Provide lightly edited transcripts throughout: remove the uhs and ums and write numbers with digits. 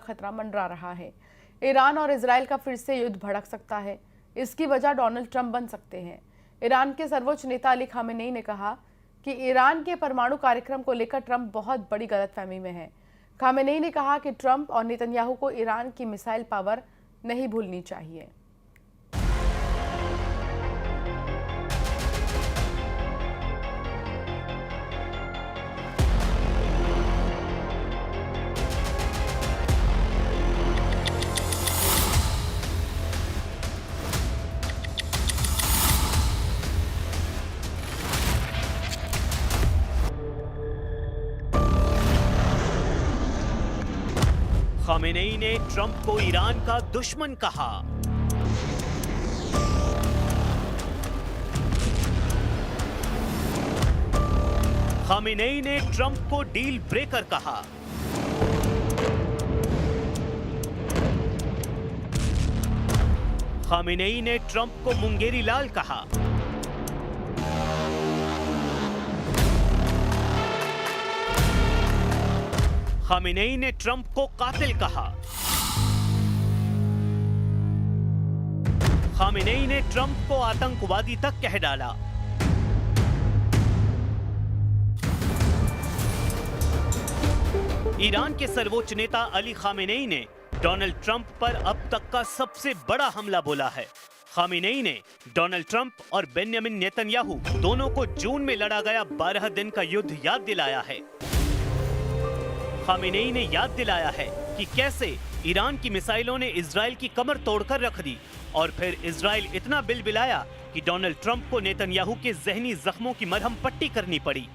खतरा मंडरा रहा है। ईरान और इजराइल का फिर से युद्ध भड़क सकता है। इसकी वजह डोनाल्ड ट्रंप बन सकते हैं। ईरान के सर्वोच्च नेता अली खामेनेई ने कहा कि ईरान के परमाणु कार्यक्रम को लेकर ट्रंप बहुत बड़ी गलतफहमी में है। खामेनेई ने कहा कि ट्रंप और नेतन्याहू को ईरान की मिसाइल पावर नहीं भूलनी चाहिए। खामेनेई ने ट्रंप को ईरान का दुश्मन कहा। खामेनेई ने ट्रंप को डील ब्रेकर कहा। खामेनेई ने ट्रंप को मुंगेरी लाल कहा। खामेनेई ने ट्रंप को कातिल कहा। खामेनेई ने ट्रंप को आतंकवादी तक कह डाला। ईरान के सर्वोच्च नेता अली खामेनेई ने डोनाल्ड ट्रंप पर अब तक का सबसे बड़ा हमला बोला है। खामेनेई ने डोनाल्ड ट्रंप और बेंजामिन नेतन्याहू दोनों को जून में लड़ा गया 12 दिन का युद्ध याद दिलाया है। खामेनेई ने याद दिलाया है कि कैसे ईरान की मिसाइलों ने इजराइल की कमर तोड़कर रख दी और फिर इजराइल इतना बिलबिलाया कि डोनाल्ड ट्रंप को नेतन्याहू के जहनी जख्मों की मरहम पट्टी करनी पड़ी।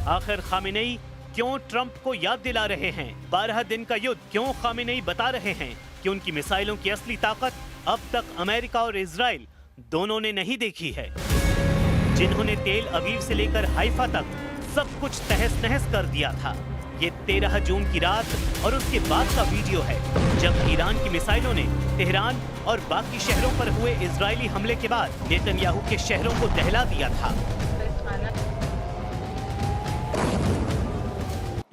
आखिर खामेनेई क्यों ट्रंप को याद दिला रहे हैं 12 दिन का युद्ध? क्यों खामेनेई बता रहे हैं कि उनकी मिसाइलों की असली ताकत अब तक अमेरिका और इजराइल दोनों ने नहीं देखी है, जिन्होंने तेल अवीव से लेकर हाइफा तक सब कुछ तहस नहस कर दिया था। ये 13 जून की रात और उसके बाद का वीडियो है जब ईरान की मिसाइलों ने तेहरान और बाकी शहरों पर हुए इजरायली हमले के बाद नेतन्याहू के शहरों को दहला दिया था।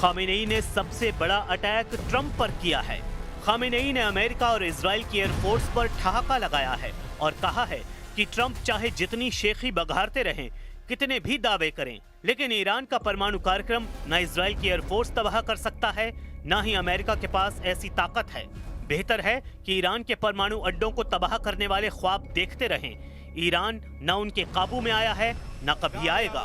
खामेनेई ने सबसे बड़ा अटैक ट्रंप पर किया है। खामेनेई ने अमेरिका और इजराइल की एयरफोर्स पर ठहाका लगाया है और कहा है कि ट्रंप चाहे जितनी शेखी बघारते रहें, कितने भी दावे करें, लेकिन ईरान का परमाणु कार्यक्रम न इजराइल की एयरफोर्स तबाह कर सकता है, न ही अमेरिका के पास ऐसी ताकत है। बेहतर है कि ईरान के परमाणु अड्डों को तबाह करने वाले ख्वाब देखते रहें। ईरान न उनके काबू में आया है, न कभी आएगा।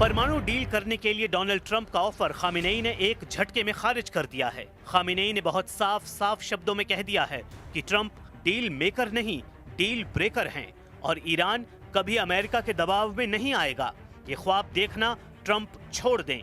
परमाणु डील करने के लिए डोनाल्ड ट्रंप का ऑफर खामेनेई ने एक झटके में खारिज कर दिया है। खामेनेई ने बहुत साफ शब्दों में कह दिया है कि ट्रंप डील मेकर नहीं, डील ब्रेकर हैं और ईरान कभी अमेरिका के दबाव में नहीं आएगा। ये ख्वाब देखना ट्रंप छोड़ दें।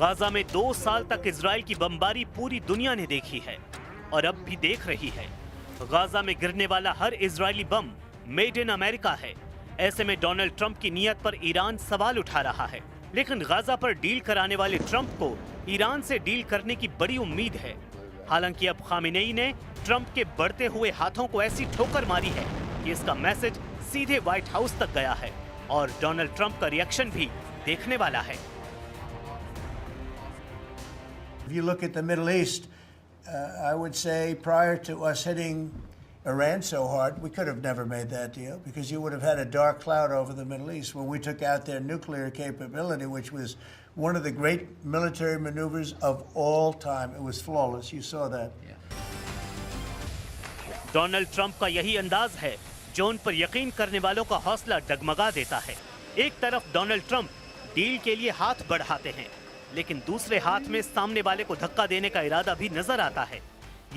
गाजा में 2 साल तक इजराइल की बमबारी पूरी दुनिया ने देखी है और अब भी देख रही है। गाजा में गिरने वाला हर Israeli bomb made in America है। ऐसे में डोनाल्ड ट्रंप की नीयत पर ईरान सवाल उठा रहा है, लेकिन गाजा पर डील कराने वाले ट्रंप को ईरान से डील करने की बड़ी उम्मीद है। हालांकि अब खामेनेई ने ट्रंप के बढ़ते हुए हाथों को ऐसी ठोकर मारी है कि इसका मैसेज सीधे व्हाइट हाउस तक गया है और डोनाल्ड ट्रंप का रिएक्शन भी देखने वाला है। If you look at the Middle East, I would say prior to us hitting Iran so hard, we could have never made that deal because you would have had a dark cloud over the Middle East when we took out their nuclear capability, which was one of the great military maneuvers of all time. It was flawless. You saw that. Donald Trump का यही अंदाज है जो उन पर यकीन करने वालों का हौसला डगमगा देता है। एक तरफ डोनाल्ड ट्रंप डील के लिए हाथ बढ़ाते हैं, लेकिन दूसरे हाथ में सामने वाले को धक्का देने का इरादा भी नजर आता है।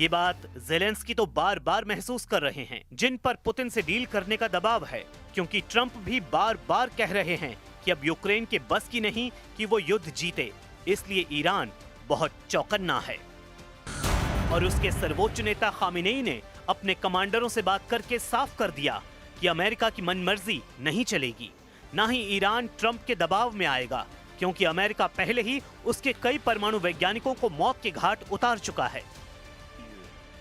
ये बात ज़ेलेंस्की तो बार बार महसूस कर रहे हैं, जिन पर पुतिन से डील करने का दबाव है, क्योंकि ट्रंप भी बार बार कह रहे हैं कि अब यूक्रेन के बस की नहीं कि वो युद्ध जीते, इसलिए ईरान बहुत चौकन्ना है। और उसके सर्वोच्च नेता खामेनेई ने अपने कमांडरों से बात करके साफ कर दिया कि अमेरिका की मनमर्जी नहीं चलेगी, ना ही ईरान ट्रंप के दबाव में आएगा, क्योंकि अमेरिका पहले ही उसके कई परमाणु वैज्ञानिकों को मौत के घाट उतार चुका है।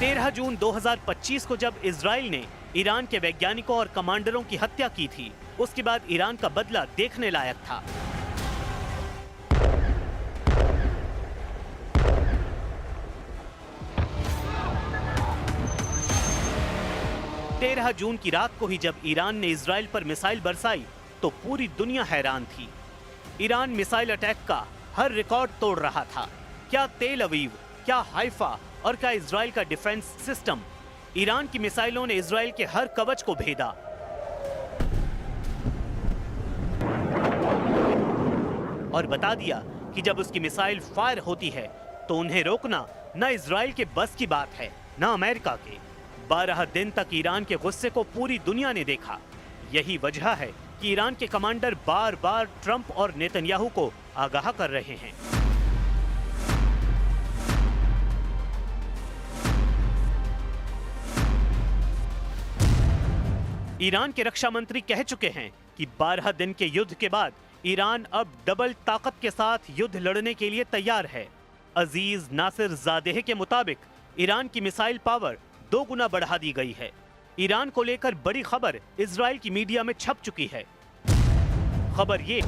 13 जून 2025 को जब इजराइल ने ईरान के वैज्ञानिकों और कमांडरों की हत्या की थी, उसके बाद ईरान का बदला देखने लायक था। तेरह जून की रात को ही जब ईरान ने इजराइल पर मिसाइल बरसाई तो पूरी दुनिया हैरान थी। ईरान मिसाइल अटैक का हर रिकॉर्ड तोड़ रहा था। क्या तेल अवीव, क्या हाइफा और क्या इजराइल का डिफेंस सिस्टम, ईरान की मिसाइलों ने इजराइल के हर कवच को भेदा। और बता दिया कि जब उसकी मिसाइल फायर होती है तो उन्हें रोकना न इजराइल के बस की बात है, न अमेरिका के। 12 दिन तक ईरान के गुस्से को पूरी दुनिया ने देखा। यही वजह है कि ईरान के कमांडर बार बार ट्रंप और नेतन्याहू को आगाह कर रहे हैं। ईरान के रक्षा मंत्री कह चुके हैं कि 12 दिन के युद्ध के बाद ईरान अब डबल ताकत के साथ युद्ध लड़ने के लिए तैयार है। अजीज नासिर ज़ादेह के मुताबिक ईरान की मिसाइल पावर 2 गुना बढ़ा दी गई है। ईरान को लेकर बड़ी खबर इजराइल की मीडिया में छप चुकी है। खबर ये